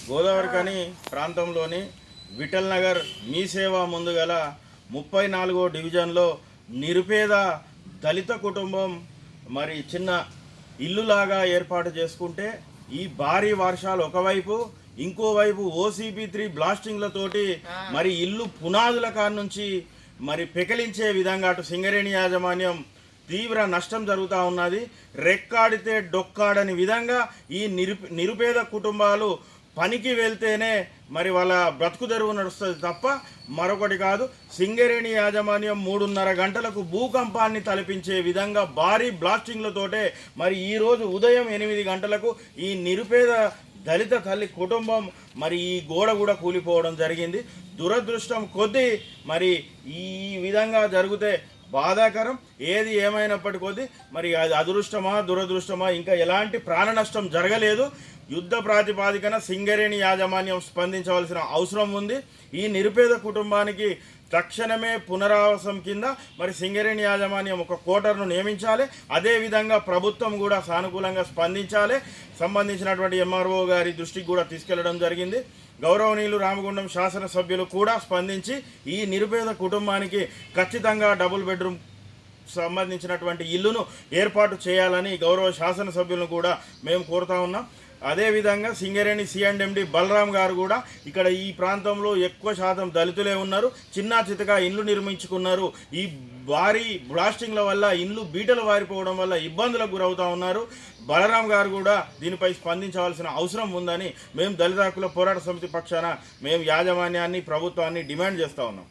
గోదావరిఖని ప్రాంతంలోని విఠల్ నగర్ మీ సేవ ముందుగల 34వ డివిజన్లో నిరుపేద దళిత కుటుంబం మరి చిన్న ఇల్లులాగా ఏర్పాటు చేసుకుంటే ఈ భారీ వర్షాలు ఒకవైపు ఇంకోవైపు OCP3 బ్లాస్టింగ్లతోటి మరి ఇల్లు పునాదుల కానుంచి మరి పెకలించే విధంగా అటు సింగరేణి యాజమాన్యం తీవ్ర నష్టం జరుగుతూ ఉన్నది. రెక్కాడితే డొక్కాడని విధంగా ఈ నిరుపేద కుటుంబాలు పనికి వెళ్తేనే మరి వాళ్ళ బ్రతుకు తెరువు నడుస్తుంది తప్ప మరొకటి కాదు. సింగరేణి యాజమాన్యం 3:30 గంటలకు భూకంపాన్ని తలపించే విధంగా భారీ బ్లాస్టింగ్లతోటే మరి ఈరోజు ఉదయం 8 గంటలకు ఈ నిరుపేద దళిత తల్లి కుటుంబం మరి ఈ గోడ కూడా కూలిపోవడం జరిగింది. దురదృష్టం కొద్దీ మరి ఈ విధంగా జరిగితే బాధాకరం. ఏది ఏమైనప్పటి కొద్దీ మరి అది అదృష్టమా దురదృష్టమా ఇంకా ఎలాంటి ప్రాణ నష్టం జరగలేదు. యుద్ధ ప్రాతిపాదికన సింగరేణి యాజమాన్యం స్పందించవలసిన అవసరం ఉంది. ఈ నిరుపేద కుటుంబానికి తక్షణమే పునరావాసం కింద మరి సింగరేణి యాజమాన్యం ఒక కోటర్ను నియమించాలి. అదేవిధంగా ప్రభుత్వం కూడా సానుకూలంగా స్పందించాలి. సంబంధించినటువంటి MRO గారి దృష్టికి కూడా తీసుకెళ్లడం జరిగింది. గౌరవనీయులు రామగుండం శాసనసభ్యులు కూడా స్పందించి ఈ నిరుపేద కుటుంబానికి ఖచ్చితంగా డబుల్ బెడ్రూమ్ సంబంధించినటువంటి ఇల్లును ఏర్పాటు చేయాలని గౌరవ శాసనసభ్యులను కూడా మేము కోరుతా ఉన్నాం. అదేవిధంగా సింగరేణి C&MD బలరాం గారు కూడా ఇక్కడ ఈ ప్రాంతంలో ఎక్కువ శాతం దళితులే ఉన్నారు. చిన్న చితగా ఇండ్లు నిర్మించుకున్నారు. ఈ భారీ బ్లాస్టింగ్ల వల్ల ఇండ్లు బీటలు వారిపోవడం వల్ల ఇబ్బందులకు గురవుతూ ఉన్నారు. బలరాం గారు కూడా దీనిపై స్పందించవలసిన అవసరం ఉందని మేము దళిత హక్కుల పోరాట సమితి పక్షాన మేము యాజమాన్యాన్ని ప్రభుత్వాన్ని డిమాండ్ చేస్తూ ఉన్నాం.